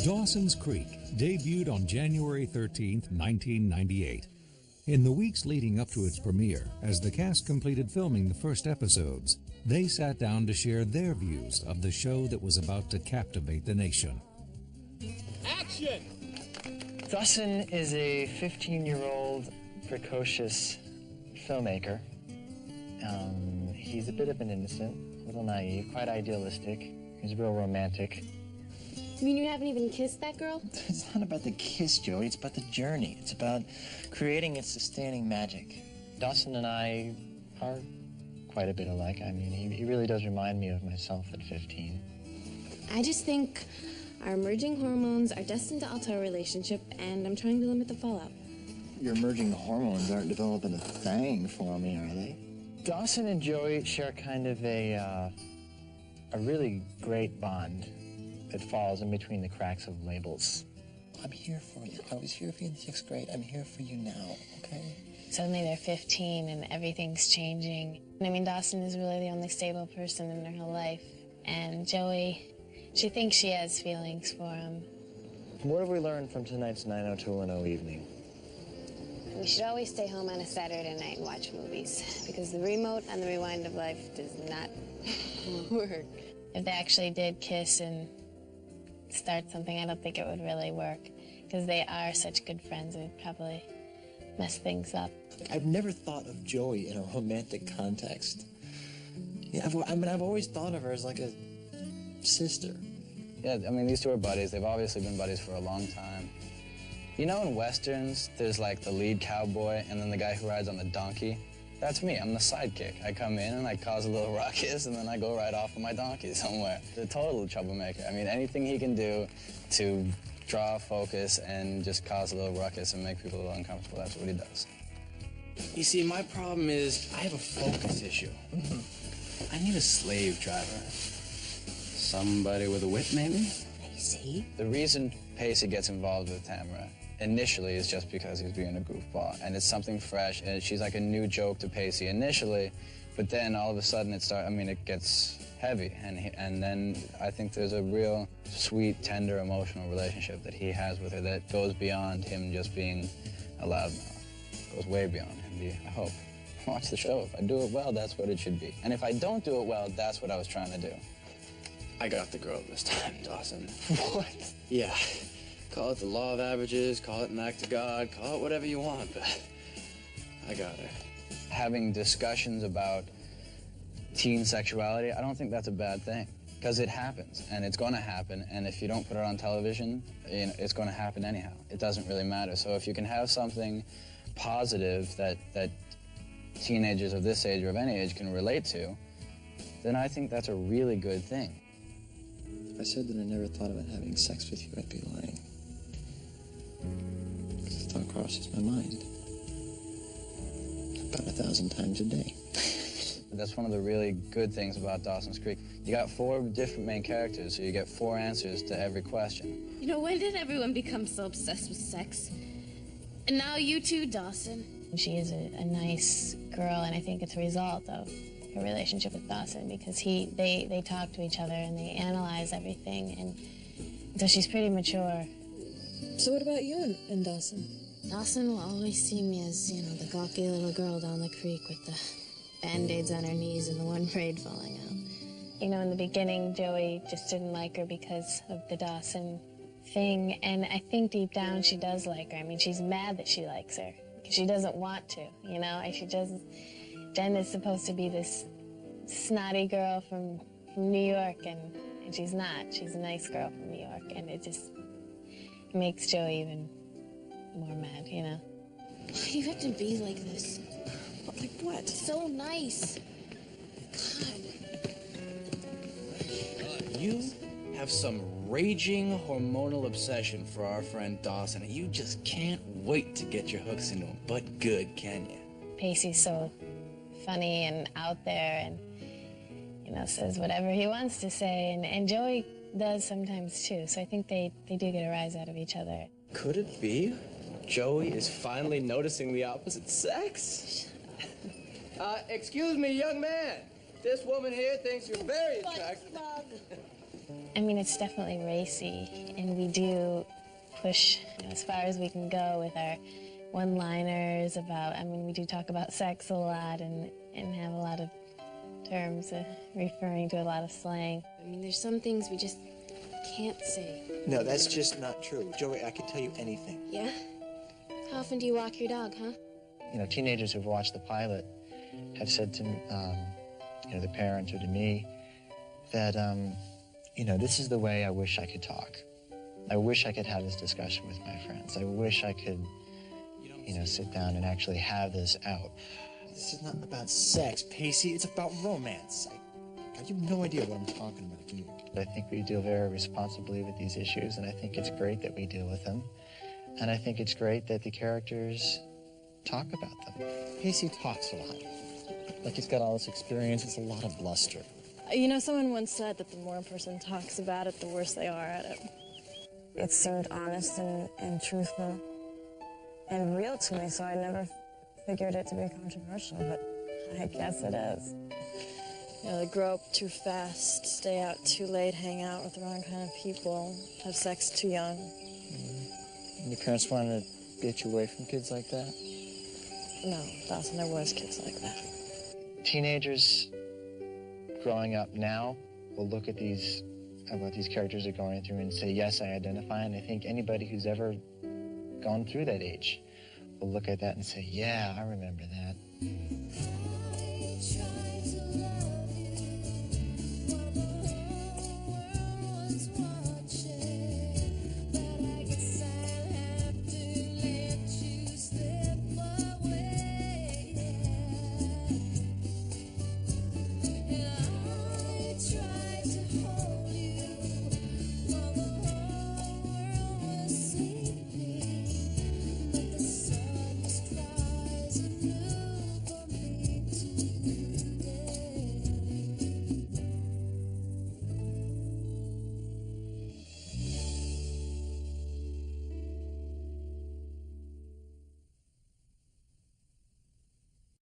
Dawsons Creek debuted on January 13, 1998. In the weeks leading up to its premiere, as the cast completed filming the first episodes, they sat down to share their views of the show that was about to captivate the nation. Action! Dawson is a 15-year-old precocious filmmaker. He's a bit of an innocent, a little naive, quite idealistic. He's real romantic. You mean you haven't even kissed that girl? It's not about the kiss, Joey. It's about the journey. It's about creating and sustaining magic. Dawson and I are quite a bit alike. I mean, he really does remind me of myself at 15. I just think our emerging hormones are destined to alter our relationship, and I'm trying to limit the fallout. Your emerging hormones aren't developing a thing for me, are they? Dawson and Joey share kind of a really great bond that falls in between the cracks of labels. I'm here for you. I was here for you in the 6th grade. I'm here for you now, okay? Suddenly they're 15 and everything's changing. I mean, Dawson is really the only stable person in her whole life. And Joey, she thinks she has feelings for him. What have we learned from tonight's 90210 evening? We should always stay home on a Saturday night and watch movies, because the remote and the rewind of life does not work. If they actually did kiss and start something, I don't think it would really work, because they are such good friends. It would probably mess things up. I've never thought of Joey in a romantic context. Yeah, I've always thought of her as like a sister. Yeah, I mean, these two are buddies. They've obviously been buddies for a long time. You know, in Westerns, there's like the lead cowboy and then the guy who rides on the donkey. That's me. I'm the sidekick. I come in and I cause a little ruckus and then I go right off on my donkey somewhere. The total troublemaker. I mean, anything he can do to draw focus and just cause a little ruckus and make people a little uncomfortable, that's what he does. You see, my problem is I have a focus issue. I need a slave driver. Somebody with a whip, maybe? See? The reason Pacey gets involved with Tamara initially is just because he's being a goofball, and it's something fresh, and she's like a new joke to Pacey initially, but then all of a sudden it gets heavy, and then I think there's a real sweet, tender, emotional relationship that he has with her that goes beyond him just being a loudmouth. Goes way beyond him, I hope. Watch the show. If I do it well, that's what it should be. And if I don't do it well, that's what I was trying to do. I got the girl this time, Dawson. What? Yeah. Call it the law of averages, call it an act of God, call it whatever you want, but I got her. Having discussions about teen sexuality, I don't think that's a bad thing, because it happens, and it's going to happen, and if you don't put it on television, it's going to happen anyhow. It doesn't really matter. So if you can have something positive that teenagers of this age or of any age can relate to, then I think that's a really good thing. If I said that I never thought about having sex with you, I'd be lying. Because the thought crosses my mind about 1,000 times a day. That's one of the really good things about Dawsons Creek. You got 4 different main characters, so you get 4 answers to every question. You know, when did everyone become so obsessed with sex? And now you too, Dawson. She is a nice girl, and I think it's a result of her relationship with Dawson, because they talk to each other and they analyze everything, and so she's pretty mature. So what about you and Dawson? Dawson will always see me as, you know, the gawky little girl down the creek with the Band-Aids on her knees and the one braid falling out. You know, in the beginning, Joey just didn't like her because of the Dawson thing, and I think deep down she does like her. I mean, she's mad that she likes her. She doesn't want to, you know? She doesn't. Jen is supposed to be this snotty girl from New York, and she's not. She's a nice girl from New York, and it just makes Joey even more mad, you know? Why do you have to be like this? Like what? So nice. God. You have some raging hormonal obsession for our friend Dawson, and you just can't wait to get your hooks into him. But good, can you? Pacey's so funny and out there, and, you know, says whatever he wants to say, and Joey does sometimes too, so I think they do get a rise out of each other. Could it be Joey is finally noticing the opposite sex? Excuse me, young man. This woman here thinks you're very attractive. I mean, it's definitely racy, and we do push as far as we can go with our one-liners about, I mean, we do talk about sex a lot and have a lot of terms referring to a lot of slang. I mean, there's some things we just can't say. No, that's just not true. Joey, I can tell you anything. Yeah? How often do you walk your dog, huh? You know, teenagers who've watched the pilot have said to, you know, the parents or to me that, you know, this is the way I wish I could talk. I wish I could have this discussion with my friends. I wish I could, you know, sit down and actually have this out. This is not about sex, Pacey. It's about romance. You have no idea what I'm talking about, do you? I think we deal very responsibly with these issues, and I think it's great that we deal with them. And I think it's great that the characters talk about them. Pacey talks a lot. Like he's got all this experience. It's a lot of bluster. You know, someone once said that the more a person talks about it, the worse they are at it. It seemed honest and truthful and real to me, so I never figured it to be controversial, but I guess it is. You know, they grow up too fast, stay out too late, hang out with the wrong kind of people, have sex too young. And your parents wanted to get you away from kids like that? No, Dawson, there was kids like that. Teenagers growing up now will look at what these characters are going through and say, yes, I identify, and I think anybody who's ever gone through that age will look at that and say, yeah, I remember that.